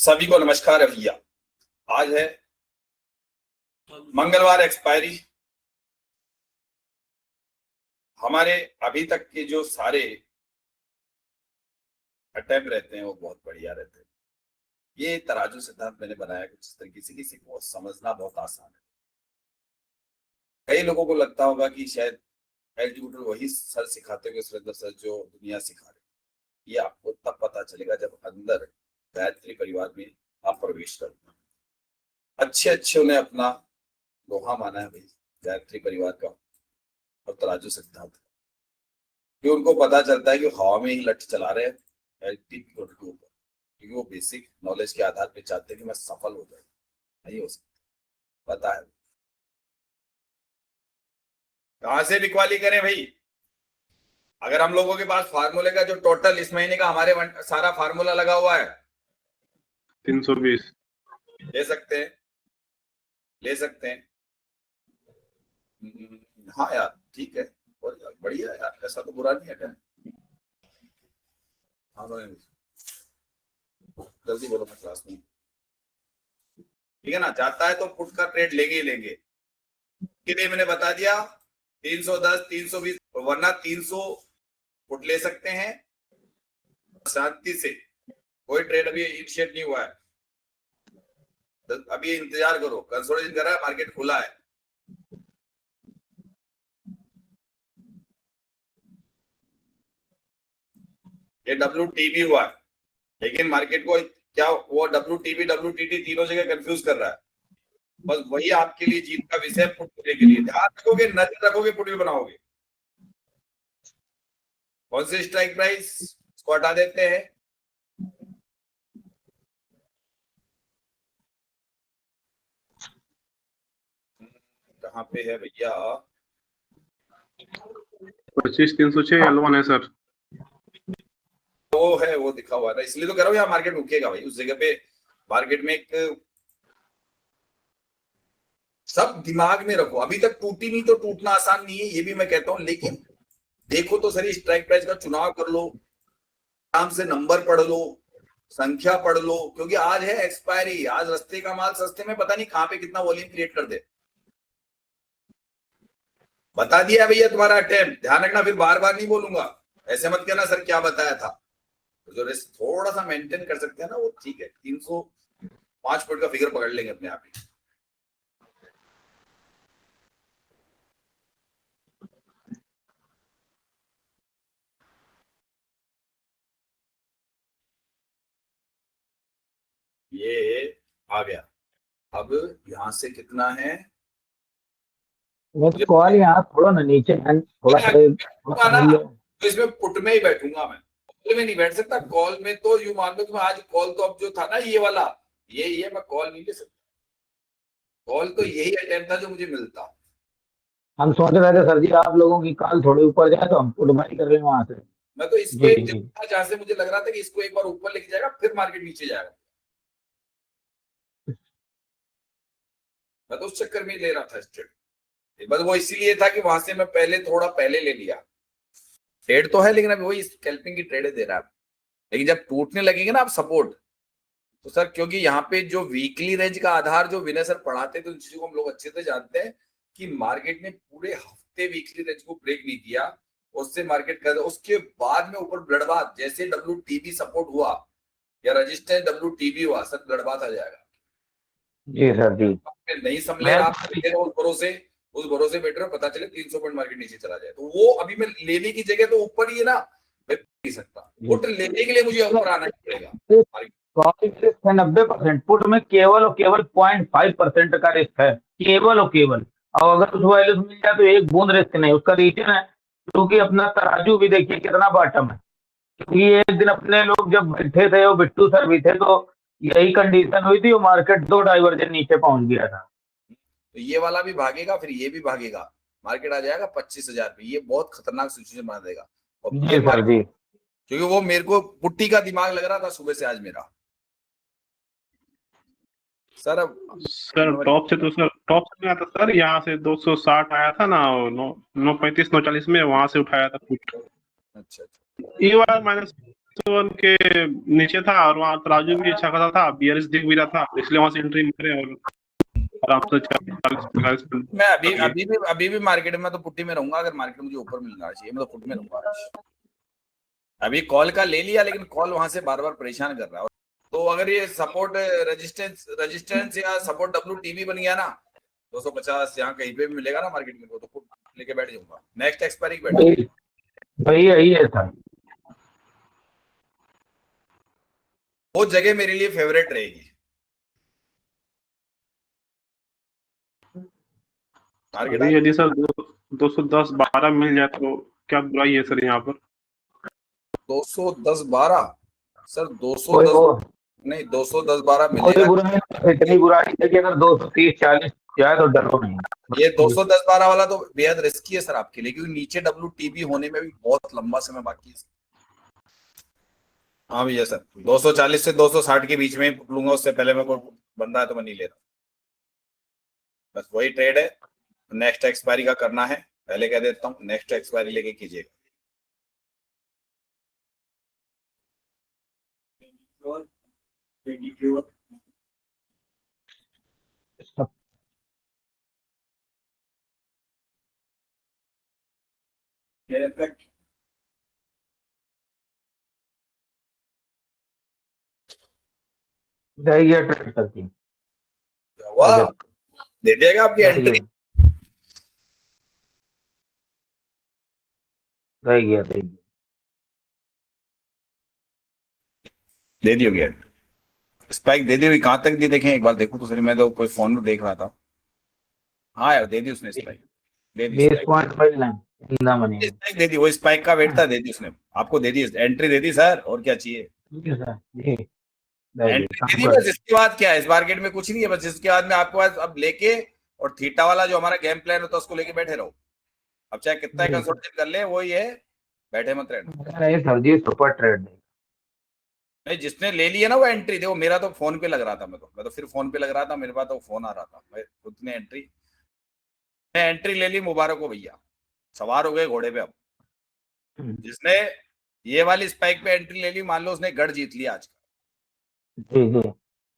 सभी को नमस्कार है भैया। आज है मंगलवार एक्सपायरी। हमारे अभी तक के जो सारे अटेम्प्ट रहते हैं वो बहुत बढ़िया रहते हैं। ये तराजू सिद्धांत मैंने बनाया कुछ इस तरीके से, किसी को समझना बहुत आसान है। कई लोगों को लगता होगा कि शायद एग्जीक्यूटिव वही सर सिखाते हुए सुरेंद्र सर जो दुनिया सिखा रहे। ये आपको तब पता चलेगा जब अंदर गायत्री परिवार में आप प्रवेश करते हैं। अच्छे उन्हें अपना लोहा माना है भाई गायत्री परिवार का और तराजू सिद्धांत, कि उनको पता चलता है कि हवा में ही लठ चला रहे हैं के ऊपर, क्योंकि वो बेसिक नॉलेज के आधार पे चाहते हैं कि मैं सफल हो जाऊं। नहीं हो सकता, पता है। कहां से बिकवाली करें भाई? अगर हम लोगों के पास फार्मूले का जो टोटल इस महीने का हमारे सारा फार्मूला लगा हुआ है 320 ले सकते हैं, ले सकते हैं। हाँ यार ठीक है, बढ़िया यार, ऐसा तो बुरा नहीं है। हाँ जल्दी बोलो, मैं क्लास में। ठीक है ना, चाहता है तो पुट का ट्रेड लेंगे ही लेंगे। कितने मैंने बता दिया 310 320, वरना 300 पुट ले सकते हैं शांति से। कोई ट्रेड अभी इनिशिएट नहीं हुआ है, अभी इंतजार करो। कंसोलिडेशन कर रहा है, मार्केट खुला है। ये WTB हुआ है, लेकिन मार्केट को क्या वो WTB WTT तीनों जगह कंफ्यूज कर रहा है। बस वही आपके लिए जीत का विषय। पुट के लिए ध्यान रखोगे, नजर रखोगे, पुट भी बनाओगे। कौन सी स्ट्राइक प्राइस इसको हटा देते हैं। कहाँ पे है भैया? 25,306 L1 है सर। वो है, वो दिखा हुआ था, इसलिए तो कह रहा हूँ यहाँ मार्केट रुकेगा भाई। उस जगह पे मार्केट में एक सब दिमाग में रखो। अभी तक टूटी नहीं तो टूटना आसान नहीं है, ये भी मैं कहता हूँ। लेकिन देखो तो सही, स्ट्राइक प्राइस का चुनाव कर लो, आराम से नंबर पढ़ लो, संख्या पढ़ लो, क्योंकि आज है एक्सपायरी। आज रस्ते का माल सस्ते में पता नहीं कहां पे कितना वॉल्यूम क्रिएट कर दे। बता दिया भैया तुम्हारा अटेम्प्ट, ध्यान रखना, फिर बार बार नहीं बोलूंगा। ऐसे मत कहना सर क्या बताया था। तो जो रिस्क थोड़ा सा मेंटेन कर सकते हैं ना, वो ठीक है। 305 पॉइंट का फिगर पकड़ लेंगे अपने आप ही। ये आ गया। अब यहां से कितना है? कॉल यहाँ थोड़ा ना नीचे थोड़ा तो इसमें पुट में ही बैठूंगा मैं, कॉल में नहीं बैठ सकता। कॉल में तो यूं मान लो कि आज कॉल तो अब जो था ना ये वाला, ये मैं कॉल नहीं ले सकता। कॉल तो यही अटेम्प्ट था जो मुझे मिलता। हम सोच रहे थे सर जी आप लोगों की कॉल थोड़ी ऊपर जाए तो हम पुट बाई कर रहे हैं वहां से। मैं तो इसको एक जहां से मुझे लग रहा था कि इसको एक बार ऊपर लेके जाएगा, फिर मार्केट नीचे जाएगा। मैं तो उस चक्कर में ले रहा था स्ट्रेट। बस वो इसीलिए था कि वहां से मैं थोड़ा पहले ले लिया। ट्रेड तो है, लेकिन अभी वही स्कैल्पिंग की ट्रेड दे रहा है। लेकिन जब टूटने लगेंगे ना आप सपोर्ट, तो सर क्योंकि यहाँ पे जो वीकली रेंज का आधार जो विनय सर पढ़ाते थे, उन चीजों को हम लोग अच्छे से जानते हैं कि मार्केट ने पूरे हफ्ते वीकली रेंज को ब्रेक नहीं किया। उससे मार्केट कर, उसके बाद में ऊपर ब्लडबाथ, जैसे WTB सपोर्ट हुआ या रजिस्टेंस WTB हुआ, सर ब्लडबाथ आ जाएगा। जी सर जी। नहीं समझे आप, उस भरोसे बैठ रहे हो, पता चले 300 पॉइंट मार्केट नीचे चला जाए, तो वो अभी मैं लेने की जगह तो ऊपर ही है ना, मैं नहीं सकता। पुट लेने के लिए मुझे ऊपर आना पड़ेगा। 90% पुट में केवल और केवल 0.5% का रिस्क है, केवल और केवल। और अगर उस वैल्यू मिल जाए तो एक बूंद रिस्क नहीं। उसका रीजन है क्योंकि अपना तराजू भी देखिए कितना बॉटम है। क्योंकि एक दिन अपने लोग जब बैठे थे, वो बिट्टू सर भी थे, तो यही कंडीशन हुई थी, वो मार्केट 2 डाइवर्जन नीचे पहुंच गया था। तो ये वाला भी भागेगा, फिर ये भी भागेगा, मार्केट आ जाएगा 25,000 पे। ये बहुत खतरनाक सिचुएशन बना देगा। क्योंकि वो मेरे को पुट्टी का दिमाग लग रहा था सुबह से आज मेरा। सर टॉप से नहीं आता सर, यहाँ से 260 आया था ना, 935 940 में, वहां से उठाया था पुट। अच्छा ये वाला 1 के नीचे था और वहाँ तराजू भी अच्छा खासा था, बियर्स दिख भी रहा था, इसलिए वहां से एंट्री मारे और आराम से 40-45 मैं अभी भी मार्केट में तो पुट्टी में रहूंगा। अगर मार्केट मुझे ऊपर मिलना चाहिए मैं तो पुट्टी में रहूंगा। अभी कॉल का ले लिया, लेकिन कॉल वहां से बार बार परेशान कर रहा है। तो अगर ये सपोर्ट रेजिस्टेंस या सपोर्ट WTB बन गया ना 250 यहाँ कहीं पे भी मिलेगा ना मार्केट में, तो पुट लेके बैठ जाऊंगा। नेक्स्ट एक्सपायरी बैठ जाऊंगा। वही यही है सर। वो जगह मेरे लिए फेवरेट रहेगी। मार्केट अभी यदि सर 210-12 मिल जाए तो क्या बुराई है सर यहाँ पर? 210-12 सर, कोई 210 वो नहीं, 210-12 कोई मिलेगा। बुराई नहीं, इतनी बुराई है कि अगर 230-40 जाए तो डरो नहीं। ये 210-12 वाला तो बेहद रिस्की है सर आपके लिए, क्योंकि नीचे WTB होने में भी बहुत लंबा समय बाकी है। हाँ भैया सर, 240 से 260 के बीच में लूंगा, उससे पहले मैं कोई बंदा है तो मैं नहीं ले रहा। बस वही ट्रेड है। नेक्स्ट एक्सपायरी का करना है, पहले कह देता हूँ, नेक्स्ट एक्सपायरी लेके कीजिएगा। रह गया ट्रेड करती वाह, दे देगा आपकी एंट्री। रह गया। दे दी होगी स्पाइक, दे दी हुई। कहां तक दी देखें एक बार, देखो तो सही। मैं तो कोई फोन में देख रहा था। हाँ यार, दे दी उसने स्पाइक, दे दी 20 स्पाइक। पॉइंट मिल ना मनी। स्पाइक दे दी, वो स्पाइक का वेट था, दे दी उसने आपको, दे दी एंट्री, दे दी सर। और क्या चाहिए? ठीक है सर जी। जाइए एंट्री दे काम दी कर। बस। इसके बाद क्या है, इस मार्केट में कुछ नहीं है। बस इसके बाद में आपके पास अब लेके, और थीटा वाला जो हमारा गेम प्लान होता है उसको लेके बैठे रहो। अब चाहे कितना ही कंसोलिडेट कर ले, वही है, बैठे मत रहना। नहीं सर जी, सुपर ट्रेड नहीं, जिसने ले लिया ना वो एंट्री, देखो मेरा तो फोन पे लग रहा था। मैं तो फिर फोन पे लग रहा था, मेरे पास तो फोन आ रहा था। मैं खुद ने एंट्री ले ली। मुबारक हो भैया, सवार हो गए घोड़े पे। अब जिसने ये वाली स्पाइक पे एंट्री ले ली, मान लो उसने गढ़ जीत लिया आज का। जी जी।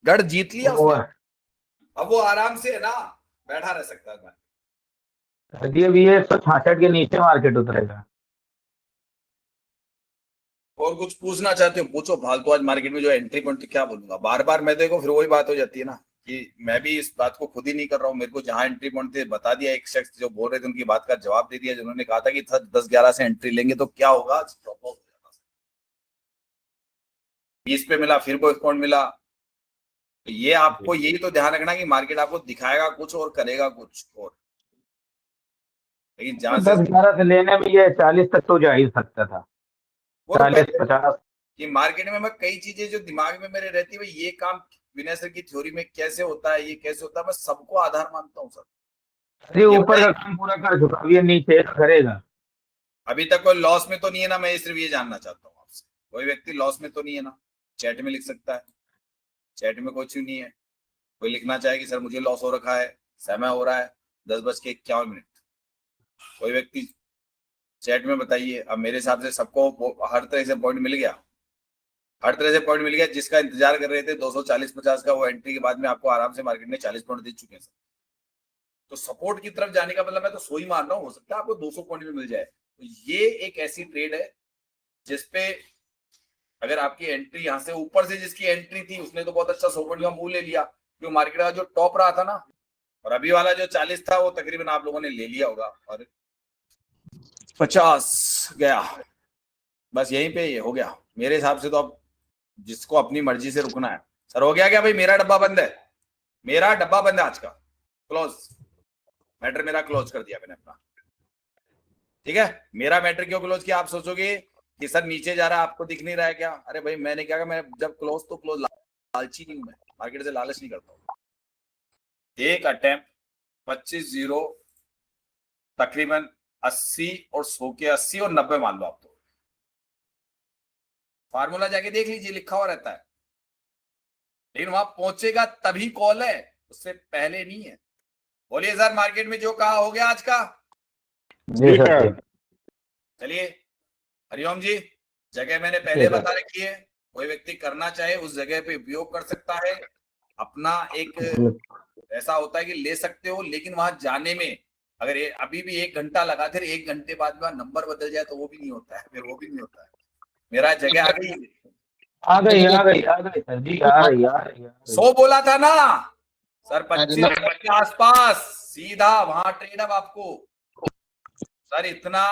गढ़ जीत लिया वो उसने। अब वो आराम से है ना बैठा रह सकता है। सर जी अभी ये 166 के नीचे मार्केट उतरेगा। और कुछ पूछना चाहते हो पूछो फालतू। आज मार्केट में जो एंट्री पॉइंट थी, क्या बोलूंगा बार बार मैं। देखो फिर वही बात हो जाती है ना, कि मैं भी इस बात को खुद ही नहीं कर रहा हूँ। मेरे को जहां एंट्री पॉइंट थे बता दिया। एक शख्स जो बोल रहे थे उनकी बात का जवाब दे दिया, जिन्होंने कहा था कि 10-11 से एंट्री लेंगे तो क्या होगा, 20 पे मिला, फिर कोई पॉइंट मिला। तो ये आपको यही तो ध्यान रखना कि मार्केट आपको दिखाएगा कुछ और करेगा कुछ और। लेकिन जहां से 10-11 से लेने में ये 40 तक तो जा ही सकता था। वो तो 40-50 कि मार्केट में मैं कई चीजें जो दिमाग में मेरे रहती है, भाई ये काम विनय सर की थ्योरी में कैसे होता है, ये कैसे होता है, मैं सबको आधार मानता हूँ सर। ये ये ऊपर का काम पूरा कर चुका, अब ये नीचे का करेगा। अभी तक कोई लॉस में तो नहीं है ना? मैं सिर्फ ये जानना चाहता हूँ आपसे, कोई व्यक्ति लॉस में तो नहीं है ना? चैट में लिख सकता है, चैट में कुछ नहीं है। कोई लिखना चाहे कि सर मुझे लॉस हो रखा है, समय हो रहा है 10:51। कोई व्यक्ति चैट में बताइए। अब मेरे हिसाब से सबको हर तरह से पॉइंट मिल गया, हर तरह से पॉइंट मिल गया। जिसका इंतजार कर रहे थे 240-50 का, वो एंट्री के बाद में आपको आराम से मार्केट में 40 पॉइंट दे चुके हैं सर। तो सपोर्ट की तरफ जाने का मतलब मैं तो सोई मार रहा हूँ, हो सकता है आपको 200 पॉइंट भी मिल जाए। तो ये एक ऐसी ट्रेड है जिसपे अगर आपकी एंट्री यहाँ से ऊपर से, जिसकी एंट्री थी उसने तो बहुत अच्छा 100 पॉइंट का मूव ले लिया, जो मार्केट का जो टॉप रहा था ना, और अभी वाला जो 40 था वो तकरीबन आप लोगों ने ले लिया होगा, और 50 गया। बस यहीं पे ये हो गया मेरे हिसाब से। तो अब जिसको अपनी मर्जी से रुकना है। सर हो गया क्या भाई? मेरा डब्बा बंद है, मेरा डब्बा बंद है आज का, क्लोज। मैटर मेरा क्लोज कर दिया मैंने अपना। ठीक है, मेरा मैटर क्यों क्लोज किया? आप सोचोगे कि सर नीचे जा रहा है आपको दिख नहीं रहा है क्या? अरे भाई मैंने क्या कहा, मैं जब क्लोज तो क्लोज, लालची नहीं हूं मैं, मार्केट से लालच नहीं करता हूं। एक अटेम्प्ट 25-0 तकरीबन 80 और 100 के 80 और 90 मान लो आप। तो फार्मूला जाके देख लीजिए, लिखा हुआ रहता है। लेकिन वहां पहुंचेगा तभी कॉल है, उससे पहले नहीं है। बोलिए सर, मार्केट में जो कहा हो गया आज का। जी सर। चलिए, हरिओम जी, जगह मैंने पहले बता रखी है, कोई व्यक्ति करना चाहे उस जगह पे उपयोग कर सकता है। अपना एक ऐसा होता है कि ले सकते हो, लेकिन वहां जाने में अगर अभी भी 1 घंटा लगा, फिर 1 घंटे बाद में नंबर बदल जाए तो वो भी नहीं होता है, फिर वो भी नहीं होता है। मेरा जगह आ गई, आ गई सर जी, आ रही। 100 बोला था ना सर, 25 के आसपास सीधा वहां ट्रेड। अब आपको सर इतना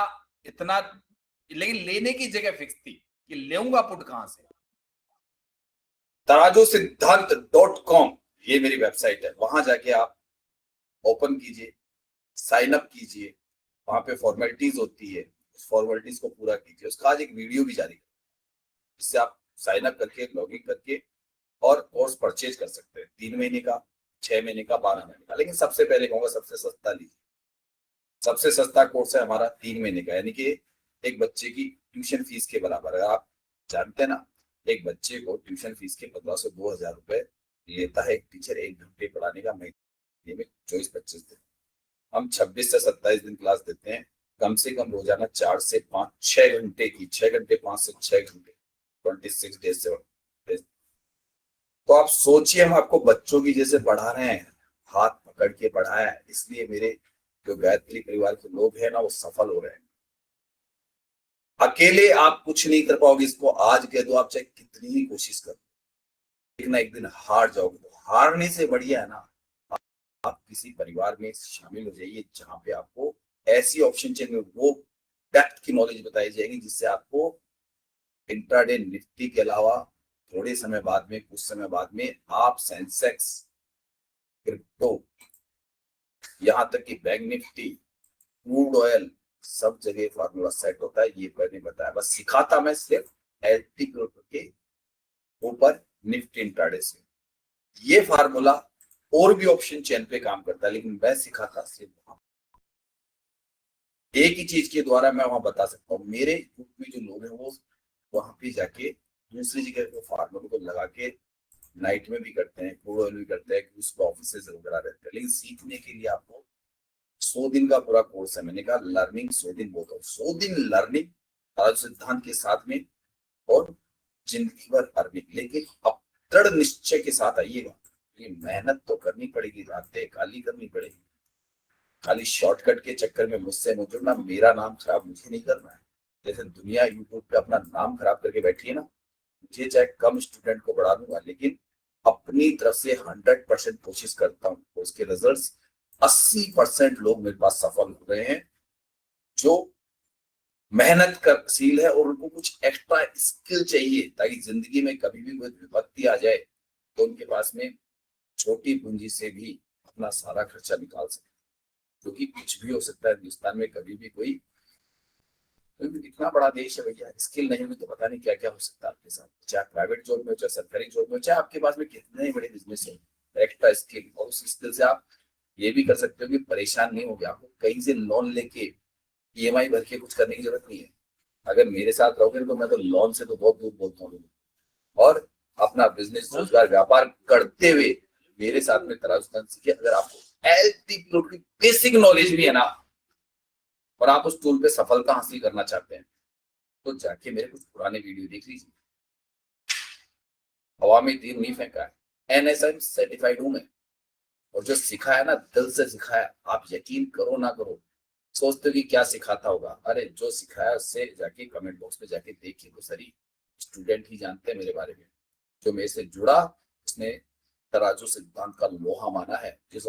इतना, लेकिन लेने की जगह फिक्स थी कि लेऊंगा पुट कहां से। tarajusiddhant.com ये मेरी वेबसाइट है, वहां जाके आप ओपन कीजिए, साइन अप कीजिए। वहां पे फॉर्मेलिटीज होती है, उस फॉर्मेलिटीज को पूरा कीजिए। उसका आज एक वीडियो भी जारी कर, जिससे आप साइन अप करके लॉगिन करके और कोर्स परचेज कर सकते हैं। 3 महीने का, 6 महीने का, 12 महीने का। लेकिन सबसे पहले कहूंगा सबसे सस्ता लीजिए। सबसे सस्ता कोर्स है हमारा 3 महीने का, यानी कि एक बच्चे की ट्यूशन फीस के बराबर। अगर आप जानते हैं ना, एक बच्चे को ट्यूशन फीस के 1500 से 2000 रुपए लेता है एक टीचर 1 घंटे पढ़ाने का, महीने में 24-25 दिन। हम 26 से 27 दिन क्लास देते हैं, कम से कम रोजाना 4 से 5, 6 घंटे की, 6 घंटे 5 से 6 घंटे, 26 डेज से। तो आप सोचिए, हम आपको बच्चों की जैसे पढ़ा रहे हैं, हाथ पकड़ के पढ़ाया है। इसलिए मेरे जो गायत्री परिवार के लोग हैं ना, वो सफल हो रहे हैं। अकेले आप कुछ नहीं कर पाओगे, इसको आज कह दो आप, चाहे कितनी ही कोशिश करो, लेकिन एक दिन हार जाओगे। तो हारने से बढ़िया है ना, आप किसी परिवार में शामिल हो जाइए जहां पे आपको ऐसी ऑप्शन चाहिए, वो डेप्थ की नॉलेज बताई जाएगी, जिससे आपको इंट्राडे निफ्टी के अलावा थोड़े समय बाद में, कुछ समय बाद में आप सेंसेक्स, क्रिप्टो, यहां तक कि बैंक निफ्टी, क्रूड ऑयल, सब जगह फार्मूला सेट होता है। ये मैंने बताया, बस सिखाता मैं सिर्फ एलटी के ऊपर निफ्टी इंट्राडे से। ये फार्मूला और भी ऑप्शन चेन पे काम करता है, लेकिन मैं सिखाता सिर्फ वहां। एक ही चीज के द्वारा मैं वहां बता सकता हूँ। मेरे ग्रुप में जो लोग हैं वो वहां पे जाके दूसरी जगह को फार्मूले को लगा के नाइट में भी करते हैं, क्रूड ऑयल भी करते हैं, उसको ऑफिस वगैरह रहते हैं। लेकिन सीखने के लिए आपको 100 दिन का पूरा कोर्स है। मैंने कहा लर्निंग 100 दिन बोलता हूँ, 100 दिन लर्निंग सिद्धांत के साथ में, और जिंदगी भर अर्निंग। लेकिन अब दृढ़ निश्चय के साथ आइएगा, ये मेहनत तो करनी पड़ेगी, रातें काली करनी पड़ेगी। खाली शॉर्टकट के चक्कर में मुझसे मत जुड़ना, मेरा नाम खराब मुझे नहीं करना है। जैसे दुनिया यूट्यूब पे अपना नाम खराब करके बैठी है ना, मुझे चाहे कम स्टूडेंट को बढ़ा दूंगा, लेकिन अपनी तरफ से 100% कोशिश करता हूँ। तो उसके रिजल्ट्स 80% लोग मेरे पास सफल हो रहे हैं, जो मेहनत करशील है और उनको कुछ एक्स्ट्रा स्किल चाहिए, ताकि जिंदगी में कभी भी कोई विपत्ति आ जाए तो उनके पास में छोटी पूंजी से भी अपना सारा खर्चा निकाल सके। क्योंकि कुछ भी हो सकता है हिंदुस्तान में, कभी भी कोई, इतना बड़ा देश है भैया, स्किल नहीं हुई तो पता नहीं क्या क्या हो सकता है आपके साथ। चाहे प्राइवेट जॉब में हो, चाहे सरकारी जॉब में हो, चाहे आपके पास में कितने बड़े बिजनेस हो, एक्स्ट्रा स्किल, और उस स्किल से आप ये भी कर सकते हो कि परेशान नहीं हो गया, आपको कहीं से लोन लेके ईएमआई भर के कुछ करने की जरूरत नहीं है। अगर मेरे साथ रहोगे तो मैं तो लोन से तो बहुत दूर बोलता हूँ, और अपना बिजनेस, रोजगार, व्यापार करते हुए मेरे साथ में तराजू सीखे। अगर आपको की बेसिक नॉलेज भी है ना, और आप उस टूल पे सफलता हासिल करना चाहते हैं, तो जाके मेरे कुछ पुराने वीडियो देख लीजिए। हवा में तीर नहीं फेंका है, एनएसएम सर्टिफाइड हूं मैं, और जो सिखाया ना, दिल से सिखाया। आप यकीन करो ना करो, सोचते हो कि क्या सिखाता होगा, अरे जो सिखाया उससे जाके कमेंट बॉक्स में जाके देखिए, तो सही स्टूडेंट ही जानते हैं मेरे बारे में। जो मेरे से जुड़ा उसने तराजू सिद्धांत का लोहा माना है। जिस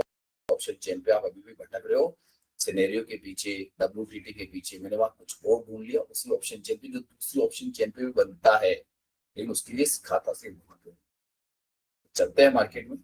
ऑप्शन चेन पे आप अभी भी भटक रहे हो, सिनेरियो के पीछे, WTT के पीछे, मैंने वहां कुछ और ढूंढ लिया, उसी ऑप्शन चेन पे जो दूसरी ऑप्शन चेन पे भी बनता है, लेकिन उसके लिए सिखाता से चलते हैं मार्केट में।